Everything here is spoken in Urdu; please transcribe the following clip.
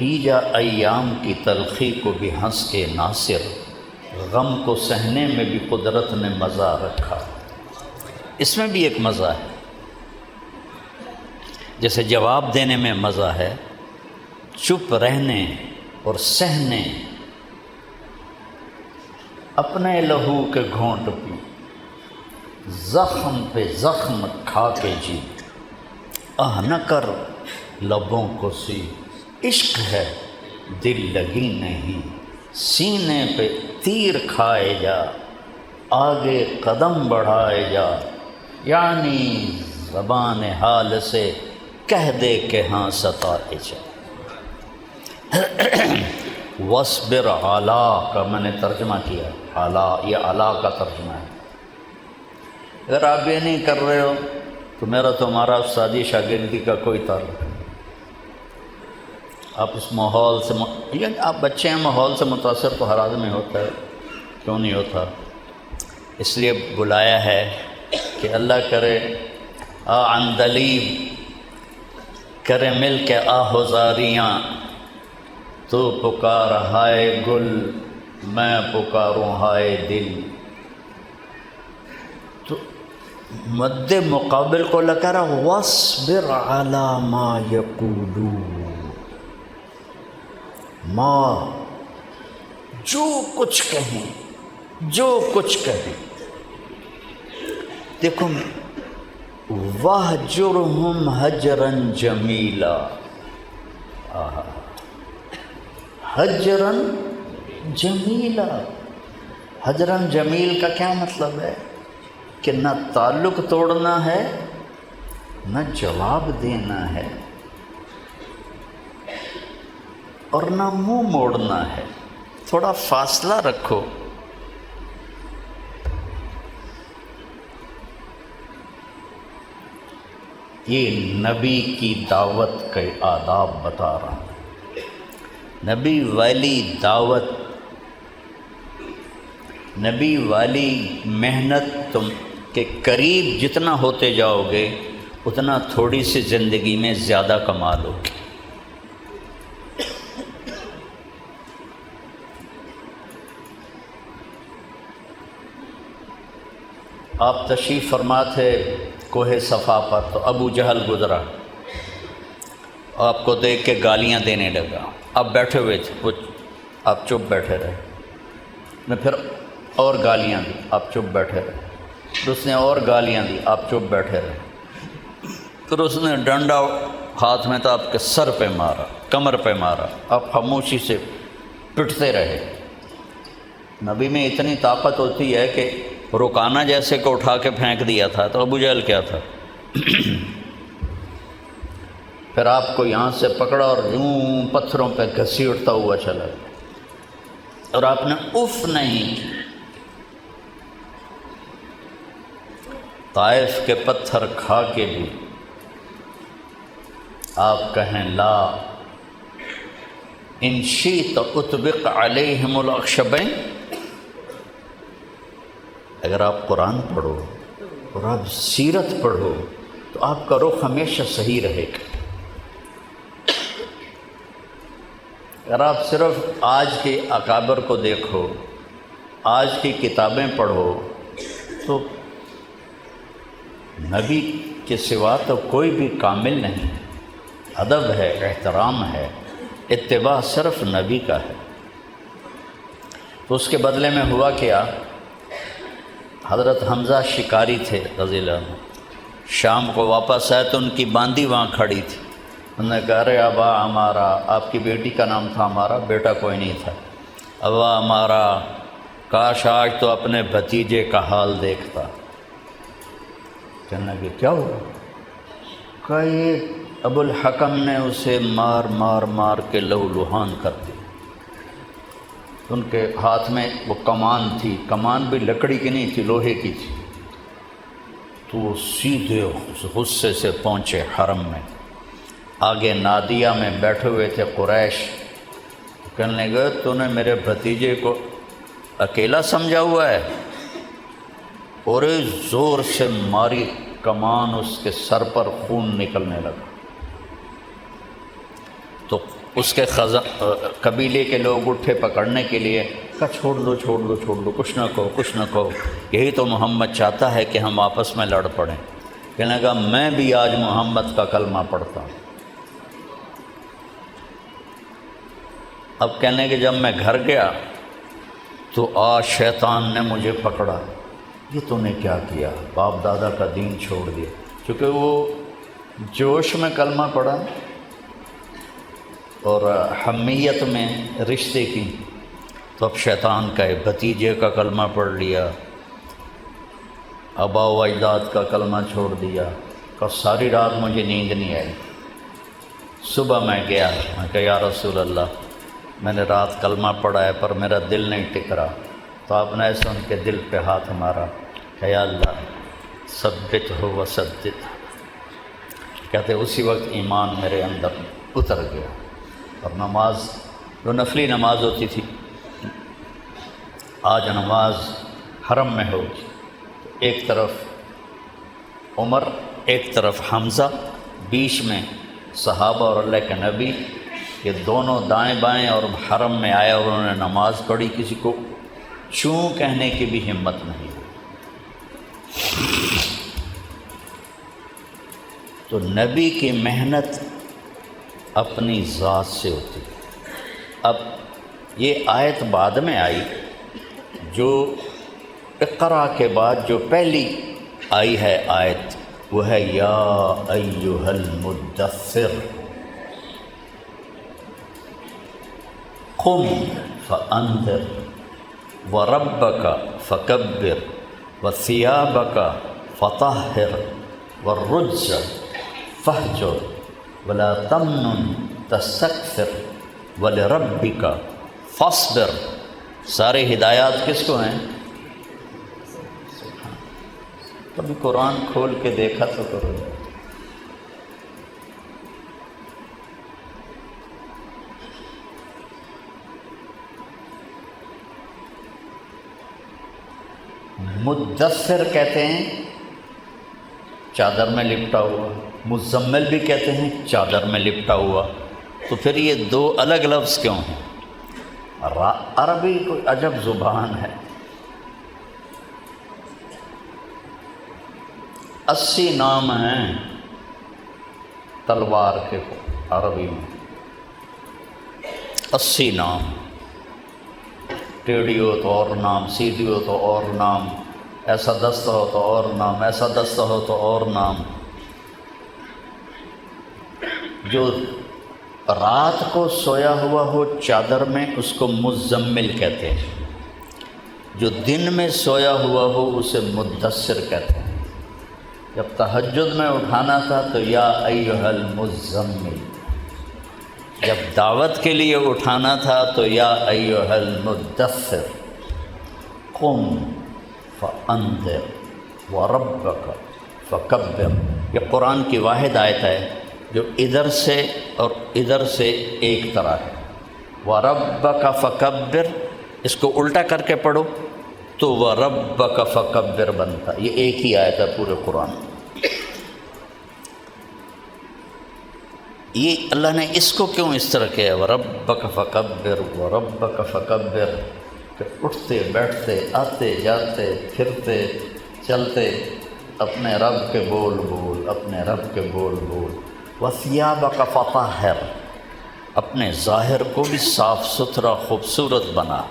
پی جا ایام کی تلخی کو بھی ہنس کے ناصر، غم کو سہنے میں بھی قدرت نے مزہ رکھا۔ اس میں بھی ایک مزہ ہے، جیسے جواب دینے میں مزہ ہے، چپ رہنے اور سہنے، اپنے لہو کے گھونٹ پی، زخم پہ زخم کھا کے جی، آہ نہ کر لبوں کو سی، عشق ہے دل لگی نہیں، سینے پہ تیر کھائے جا، آگے قدم بڑھائے جا، یعنی زبان حال سے کہہ دے کہ ہاں ستائے جا۔ وَاصْبِرْ عَلَىٰ کا میں نے ترجمہ کیا، عَلَىٰ یہ عَلَىٰ کا ترجمہ ہے۔ اگر آپ یہ نہیں کر رہے ہو تو میرا تمہارا استادی شاگردی کا کوئی تعلق نہیں۔ آپ اس ماحول سے یعنی آپ بچے ہیں، ماحول سے متاثر تو ہر آدمی ہوتا ہے، کیوں نہیں ہوتا؟ اس لیے بلایا ہے کہ اللہ کرے عندلیب کرے مل کے آہوزاریاں، تو پکار ہائے گل میں پکاروں ہائے دل۔ تو مد مقابل کو لگا رہا وَاصْبِرْ عَلَىٰ مَا يَقُولُونَ، ماں جو کچھ کہیں، جو کچھ کہیں۔ دیکھو وَاهْجُرْهُمْ هَجْرًا جَمِيلًا، حجراً جمیلا۔ حجراً جمیل کا کیا مطلب ہے؟ کہ نہ تعلق توڑنا ہے، نہ جواب دینا ہے، اور نہ منہ موڑنا ہے، تھوڑا فاصلہ رکھو۔ یہ نبی کی دعوت کے آداب بتا رہا ہوں۔ نبی والی دعوت، نبی والی محنت، تم کے قریب جتنا ہوتے جاؤ گے اتنا تھوڑی سی زندگی میں زیادہ کمال ہوگی۔ آپ تشریف فرما تھے کوہ صفا پر، تو ابو جہل گزرا، آپ کو دیکھ کے گالیاں دینے لگا۔ آپ بیٹھے ہوئے تھے، آپ چپ بیٹھے رہے، نے پھر اور گالیاں دی، آپ چپ بیٹھے رہے، پھر اس نے اور گالیاں دی، آپ چپ بیٹھے رہے، پھر اس نے ڈنڈا ہاتھ میں تھا، آپ کے سر پہ مارا، کمر پہ مارا، آپ خاموشی سے پٹتے رہے۔ نبی میں اتنی طاقت ہوتی ہے کہ رکانا جیسے کہ اٹھا کے پھینک دیا تھا، تو ابو جہل کیا تھا؟ پھر آپ کو یہاں سے پکڑا اور یوں پتھروں پہ گھسیٹتا ہوا چلا گیا، اور آپ نے اف نہیں کی۔ طائف کے پتھر کھا کے بھی آپ کہیں لا ان شئت اطبق علیہم الاخشبین۔ اگر آپ قرآن پڑھو اور آپ سیرت پڑھو تو آپ کا رخ ہمیشہ صحیح رہے گا۔ اگر آپ صرف آج کے اکابر کو دیکھو، آج کی کتابیں پڑھو، تو نبی کے سوا تو کوئی بھی کامل نہیں۔ ادب ہے، احترام ہے، اتباع صرف نبی کا ہے۔ تو اس کے بدلے میں ہوا کیا؟ حضرت حمزہ شکاری تھے رضی اللہ عنہ، شام کو واپس آئے تو ان کی باندی وہاں کھڑی تھی۔ انہوں نے کہا ارے ابا ہمارا، آپ کی بیٹی کا نام تھا ہمارا، بیٹا کوئی نہیں تھا، ابا ہمارا کاش آج تو اپنے بھتیجے کا حال دیکھتا۔ کہنے لگے کیا ہوا؟ کہا یہ ابو الحکم نے اسے مار مار مار کے لہو لہان کر دی۔ ان کے ہاتھ میں وہ کمان تھی، کمان بھی لکڑی کی نہیں تھی، لوہے کی تھی۔ تو وہ سیدھے غصے سے پہنچے حرم میں، آگے نادیہ میں بیٹھے ہوئے تھے قریش، کہنے لگے تو نے میرے بھتیجے کو اکیلا سمجھا ہوا ہے؟ اور زور سے ماری کمان، اس کے سر پر خون نکلنے لگا۔ تو اس کے قبیلے کے لوگ اٹھے پکڑنے کے لیے، کہا چھوڑ دو چھوڑ دو چھوڑ دو، کچھ نہ کہو کچھ نہ کہو، یہی تو محمد چاہتا ہے کہ ہم آپس میں لڑ پڑیں۔ کہنے لگا میں بھی آج محمد کا کلمہ پڑھتا ہوں۔ اب کہنے کہ جب میں گھر گیا تو آج شیطان نے مجھے پکڑا، یہ تو نے کیا کیا، باپ دادا کا دین چھوڑ دیا، چونکہ وہ جوش میں کلمہ پڑھا اور حمیت میں رشتے کی، تو اب شیطان کا بھتیجے کا کلمہ پڑھ لیا، آبا و اجداد کا کلمہ چھوڑ دیا، کہ ساری رات مجھے نیند نہیں آئی۔ صبح میں گیا، میں کہا یا رسول اللہ میں نے رات کلمہ پڑھا ہے پر میرا دل نہیں ٹک رہا، تو آپ نے ایسے ان کے دل پہ ہاتھ مارا کہ یا اللہ ثبت ہو وسدد، کہتے اسی وقت ایمان میرے اندر اتر گیا۔ اور نماز جو نفلی نماز ہوتی تھی، آج نماز حرم میں ہوگی، ایک طرف عمر ایک طرف حمزہ، بیچ میں صحابہ اور اللہ کے نبی، یہ دونوں دائیں بائیں اور حرم میں آئے اور انہوں نے نماز پڑھی، کسی کو چوں کہنے کی بھی ہمت نہیں۔ تو نبی کی محنت اپنی ذات سے ہوتی ہے۔ اب یہ آیت بعد میں آئی، جو اقرا کے بعد جو پہلی آئی ہے آیت وہ ہے یا ایھا المدثر قم فانذر وربک فکبر وثیابک فطہر والرجز فاہجر ولا تمنن تستکثر ولربک فاصبر۔ سارے ہدایات کس کو ہیں؟ کبھی قرآن کھول کے دیکھا تو کرو۔ مدثر کہتے ہیں چادر میں لپٹا ہوا، مزمل بھی کہتے ہیں چادر میں لپٹا ہوا، تو پھر یہ دو الگ لفظ کیوں ہیں؟ عربی کوئی عجب زبان ہے، 80 نام ہیں تلوار کے عربی میں، 80 نام، ٹیڑھی ہو تو اور نام، سیدھی ہو تو اور نام، ایسا دستہ ہو تو اور نام، ایسا دستہ ہو تو اور نام۔ جو رات کو سویا ہوا ہو چادر میں اس کو مزمل کہتے ہیں، جو دن میں سویا ہوا ہو اسے مدثر کہتے ہیں۔ جب تہجد میں اٹھانا تھا تو یا ایھا المزمل، جب دعوت کے لیے اٹھانا تھا تو یا ایھا المدثر قم فانذر وربک فکبر۔ یہ قرآن کی واحد آیت ہے جو ادھر سے اور ادھر سے ایک طرح ہے۔ وَرَبَّكَ فَكَبِّرْ، اس کو الٹا کر کے پڑھو تو وَرَبَّكَ فَكَبِّرْ بنتا، یہ ایک ہی آیت ہے پورے قرآن۔ یہ اللہ نے اس کو کیوں اس طرح کیا ہے وَرَبَّكَ فَكَبِّرْ وَرَبَّكَ فَكَبِّرْ، کہ اٹھتے بیٹھتے آتے جاتے پھرتے چلتے اپنے رب کے بول بول، اپنے رب کے بول بول۔ وَثِيَابَكَ فَطَهِّرْ، اپنے ظاہر کو بھی صاف ستھرا خوبصورت بنا۔